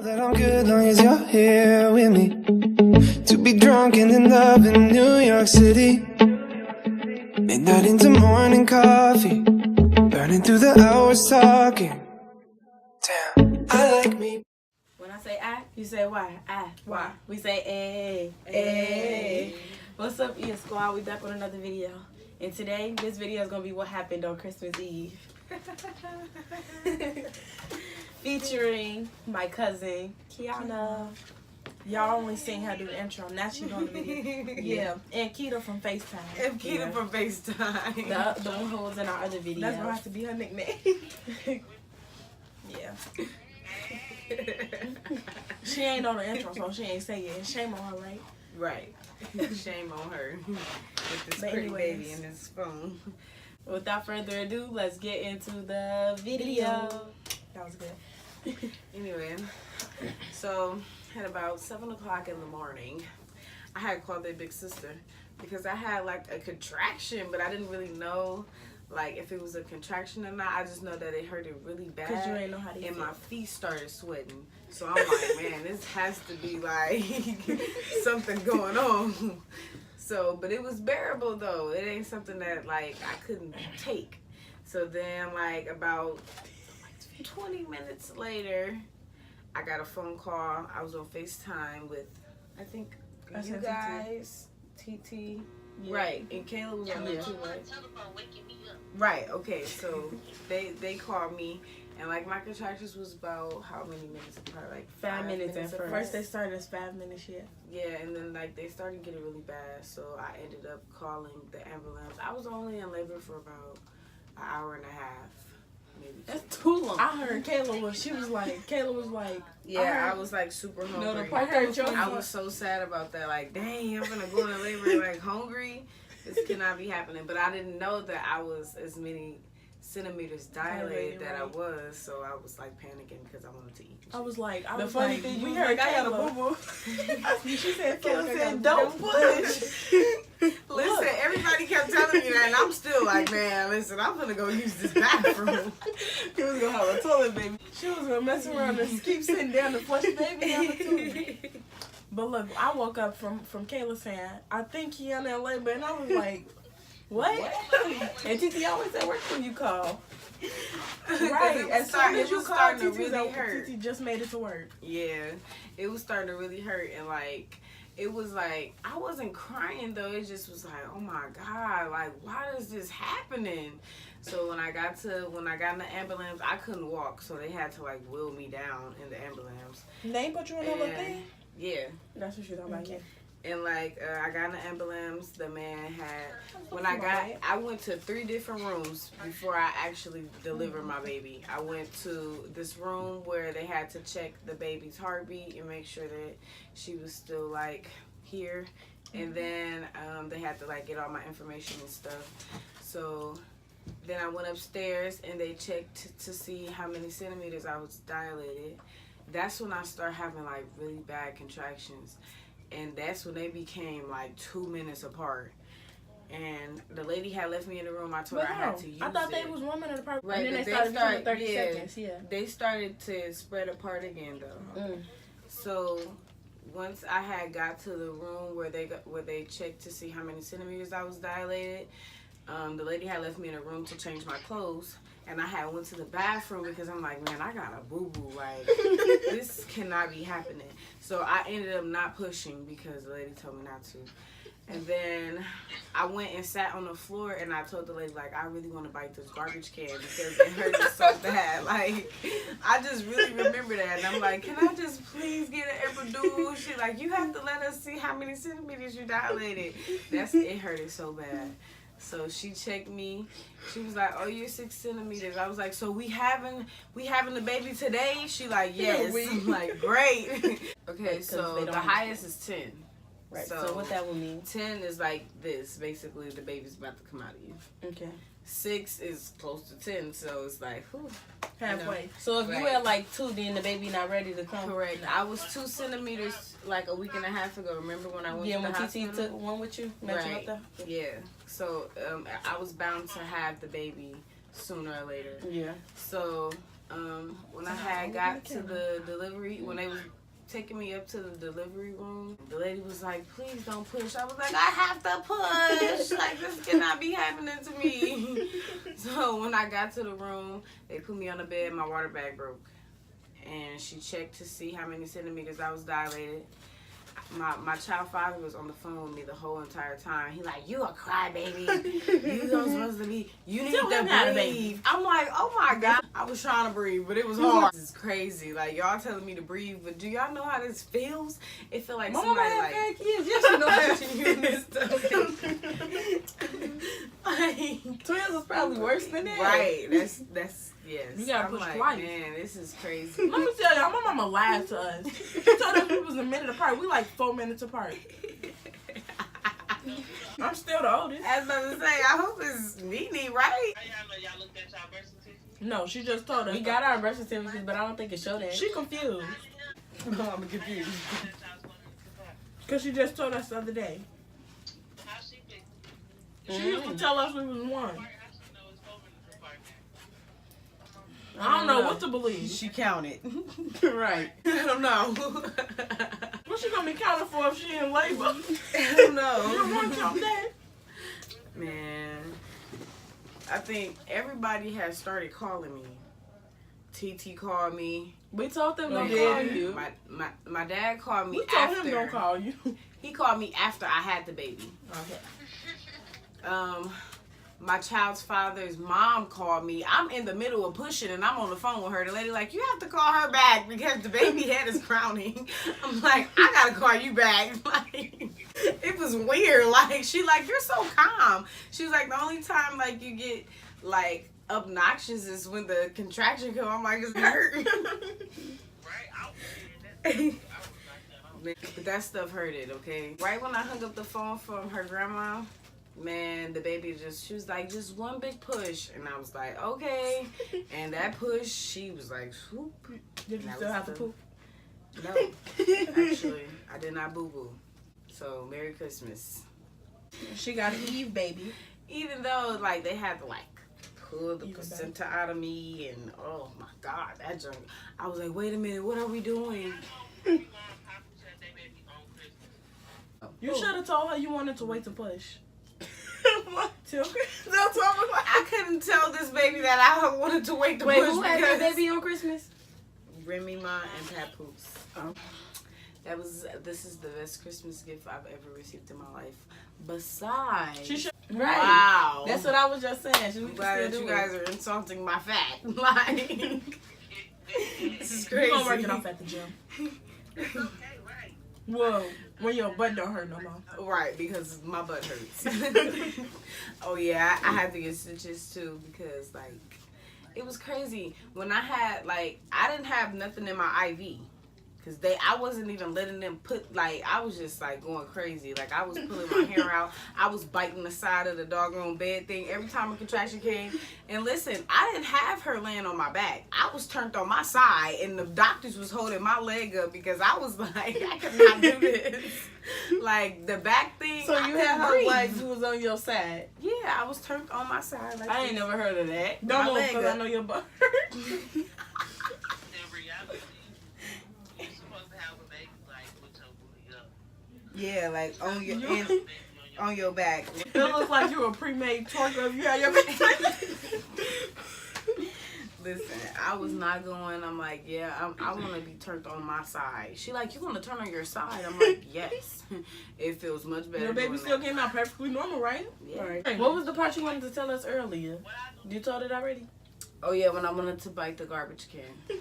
That I'm good long as you're here with me. To be drunk and in love in New York City. Midnight into morning coffee. Burning through the hours talking. Damn, I like me. When I say I, you say why? I, why? We say hey. What's up, ES Squad? We back with another video. And today, this video is going to be what happened on Christmas Eve. Featuring my cousin, Kiana. Y'all only seen her do the intro. Now she doing the video. Yeah. And Keita from FaceTime. And Keita from FaceTime. The one who was in our other video. That's going to have to be her nickname. Yeah. She ain't on the intro, so she ain't say it. Shame on her, right? Right. Shame on her. With this pretty baby and this phone. Without further ado, let's get into the video. That was good. Anyway, so at about 7 o'clock in the morning, I had called their big sister because I had like a contraction, but I didn't really know like if it was a contraction or not. I just know that it hurted really bad. Cause you ain't know how to and my feet started sweating. So I'm like, man, this has to be like something going on. So, but it was bearable though. It ain't something that like I couldn't take. So then like about 20 minutes later, I got a phone call. I was on FaceTime with, I think, you guys, TT. Yeah. Right, and Kayla was on there too, right? Right, okay, so they called me, and like my contractions was about how many minutes apart? Like 5 minutes at first. First they started as 5 minutes, yeah. Yeah, and then like they started getting really bad, so I ended up calling the ambulance. I was only in labor for about an hour and a half. Maybe that's too long. I heard Kayla was like, yeah, I was like super hungry. No, the part I was so sad about that. Like, dang, I'm gonna go into labor like hungry. This cannot be happening. But I didn't know that I was as many centimeters dilated that I was, so I was like panicking because I wanted to eat. I was like, the funny thing, we heard I had a boo boo. She said, Kayla said, don't push. Listen, everybody kept telling me that, and I'm still like, man, listen, I'm gonna go use this bathroom. She was gonna have a toilet baby. She was gonna mess around and keep sitting down to flush the baby down the tube. But look, I woke up from Kayla saying, I think Kiana in labor, and I was like, what? And TT always at work when you call. Right, as soon as you call, TT just made it to work. Yeah, it was starting to really hurt, and like, it was like, I wasn't crying though, it just was like, oh my God, like, why is this happening? So when I got in the ambulance, I couldn't walk, so they had to like wheel me down in the ambulance. They put you in a little thing? Yeah. That's what you're talking about, yeah. And like I got in the ambulance, the man had, I went to 3 different rooms before I actually delivered my baby. I went to this room where they had to check the baby's heartbeat and make sure that she was still like here. And then they had to like get all my information and stuff. So then I went upstairs and they checked to see how many centimeters I was dilated. That's when I started having like really bad contractions. And that's when they became like 2 minutes apart. And the lady had left me in the room. I told her I had to use it. I thought they was 1 minute apart. Right, and then they started 30 seconds. Yeah. They started to spread apart again though. Mm. So once I had got to the room where they checked to see how many centimeters I was dilated, the lady had left me in a room to change my clothes. And I had went to the bathroom because I'm like, man, I got a boo-boo. Like, this cannot be happening. So I ended up not pushing because the lady told me not to. And then I went and sat on the floor and I told the lady, like, I really want to bite this garbage can because it hurts so bad. Like, I just really remember that. And I'm like, can I just please get an epidural? She's like, you have to let us see how many centimeters you dilated. It hurted so bad. So she checked me. She was like, "Oh, you're 6 centimeters." I was like, "So we having the baby today?" She like, "Yes." I'm like, "Great." Okay, so the highest is 10. Right. So what that would mean? 10 is like this. Basically, the baby's about to come out of you. Okay. 6 is close to 10, so it's like, whew, halfway. You know? So if you were like 2, then the baby not ready to come. Correct. I was 2 centimeters like a week and a half ago. Remember when I went to the hospital? Yeah, when TT took one with you, met you up there. Yeah. So I was bound to have the baby sooner or later. Yeah. So when I had got to the delivery, when they taking me up to the delivery room. The lady was like, please don't push. I was like, I have to push. Like, this cannot be happening to me. So when I got to the room, they put me on the bed. My water bag broke. And she checked to see how many centimeters I was dilated. My child father was on the phone with me the whole entire time. He like, you a crybaby. You don't supposed to be. You need to breathe. I'm like, oh my God. I was trying to breathe, but it was hard. This is crazy. Like, y'all telling me to breathe, but do y'all know how this feels? It feel like somebody like. Kids. Yes, you know touching you in this stuff. Like, twins is probably worse than that. Right. That's yes. You gotta push twice. Man, this is crazy. Let me tell y'all, my mama lied to us. She told us we was a minute apart. We like 4 minutes apart. I'm still the oldest. I was about to say, I hope it's Nene, right? Y'all looked at y'all birth certificate? No, she just told us. We got our birth certificates, but I don't think it showed that. She confused. No, I'm confused. Because she just told us the other day. How she picked? She used to tell us we was one. How she know it's 4 minutes apart now? I don't know what to believe. She counted. Right. I don't know. What's she gonna be counted for if she in labor? I don't You know. don't want to count that. Man, I think everybody has started calling me. TT called me. We told them don't Yeah. call you. My dad called me We told after. him don't call you. He called me after I had the baby. Okay. My child's father's mom called me. I'm in the middle of pushing and I'm on the phone with her. The lady like, you have to call her back because the baby head is crowning. I'm like, I gotta call you back. Like, it was weird. Like, she like, you're so calm. She was like, the only time like you get like obnoxious is when the contraction comes. I'm like, it's hurt. Right? I was saying that. But that stuff hurted, okay? Right when I hung up the phone from her grandma, man, the baby she was like, just one big push. And I was like, okay. And that push, she was like, swoop. Did you That still was have to the- poop? No, actually, I did not boo-boo. So, Merry Christmas. She got an Eve baby. Even though, like, they had to, like, pull the Even placenta out of me. And, oh, my God, that junk. I was like, wait a minute, what are we doing? You should have told her you wanted to wait to push. What? I couldn't tell this baby that I wanted to wait to Wait, push who had because their baby on Christmas? Remy Ma and Papoose. Oh. This is the best Christmas gift I've ever received in my life. Besides, She should. Right. wow. That's what I was just saying. We I'm can glad still that do you it. guys are insulting my fat. Like, this is crazy. You gonna work it off at the gym. It's okay, right? Whoa. When your butt don't hurt no more. Right, because my butt hurts. Oh yeah, I had to get stitches too because like it was crazy when I had like I didn't have nothing in my IV because I wasn't even letting them put like I was just like going crazy like I was pulling my hair out. I was biting the side of the doggone bed thing every time a contraction came. And listen, I didn't have her laying on my back. I was turned on my side and the doctors was holding my leg up because I was like I could not do this. Like the back thing. So I you couldn't had her breathe. like you was on your side. Yeah, I was turned on my side. Like I ain't this. never heard of that. Don't My move leg because up. I know your butt hurt. In reality, you're supposed to have a baby like with your booty up. Yeah, like on your You- in, on your back. It looks like you a pre-made twerker if you had your baby. Listen, I was not going. I'm like, yeah, I want to be turned on my side. She like, you want to turn on your side? I'm like, yes. It feels much better. Your baby doing still that. came out perfectly normal, right? Yeah. Right. What was the part you wanted to tell us earlier? You told it already? Oh yeah, when I wanted to bite the garbage can.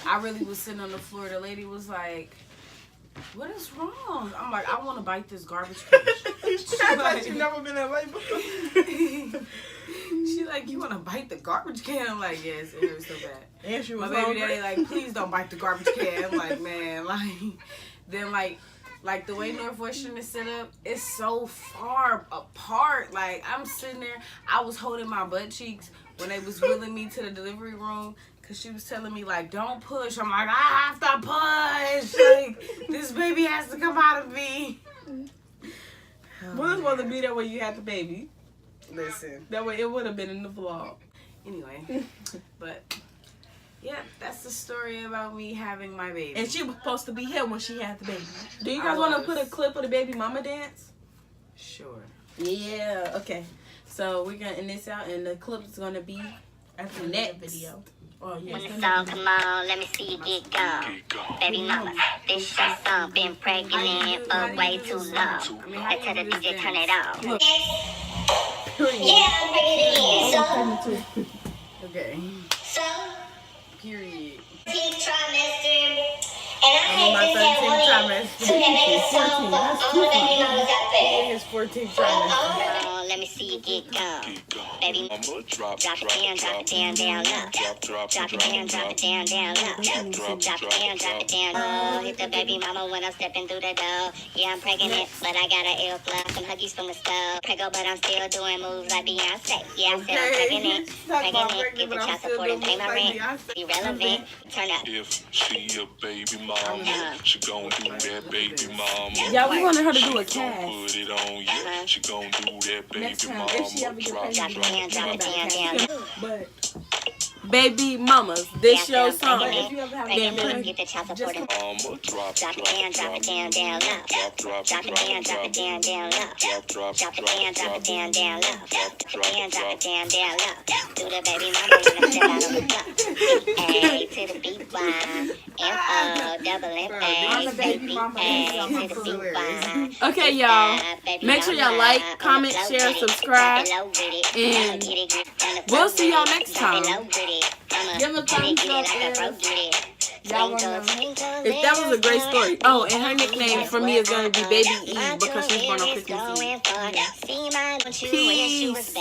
I really was sitting on the floor. The lady was like, what is wrong? I'm like, I want to bite this garbage can. I thought you never been in labor. She like, you want to bite the garbage can? I'm like, yes, it hurts so bad. And she My was baby hungry. daddy like, please don't bite the garbage can. I'm like, man, like, then like the way Northwestern is set up, it's so far apart. Like I'm sitting there, I was holding my butt cheeks when they was wheeling me to the delivery room. Cause she was telling me like, don't push. I'm like, I have to push. Like this baby has to come out of me. Well, this wasn't be that way you had the baby. Listen. That way it would have been in the vlog. Anyway, but Yeah, that's the story about me having my baby. And she was supposed to be here when she had the baby. Do you guys want to put a clip of the baby mama dance? Sure. Yeah. Okay. So we're gonna end this out, and the clip is gonna be at the next video. Oh yeah. When the song come on, let me see you get gone. Baby mama, this your song. Been pregnant for way too long. I tell the DJ turn it off. Yeah, I'm bringing it in. Okay. So, Period. trimester. And I I'm on my had this at 13th trimester. to that baby song for all the baby mamas out there. His 14th For trimester. all the Let me see you get gone. Baby, drop it down, down low. Drop it down, down low. Drop it down, down low. Drop it down, low. Hit the baby mama when I'm stepping through the door. Yeah, I'm pregnant, but I got an ill flow. Some huggies from the stove. Prego, but I'm still doing moves like Beyonce. Yeah, I said I'm pregnant. Pregnant, get the child support and pay my rent. Irrelevant, turn up. If she a baby mama, she gon' do that baby mama. Yeah, we wanted her to do a Don't cast. put it on you. She gon' do that baby Next time, mama. if she ever get Drop, pregnant, Drop it down, down. But baby mamas, this Yeah, your I'm song. pregnant. If you ever have Pregnant, a get the child support and mama. Drop drop it down, down low. Drop it down, down low. drop, Drop it down, down low. Drop it down, down low. Do the baby mama when I step out on the block. A to the B-Y, M-O, double M-A, baby, A to the B-Y. Okay, y'all. Make sure y'all like, comment, share, subscribe, and we'll see y'all next time. Give a thumbs up y'all wanna if that was a great story. Oh, and her nickname for me is gonna be Baby E because she's born on Christmas Eve. Peace.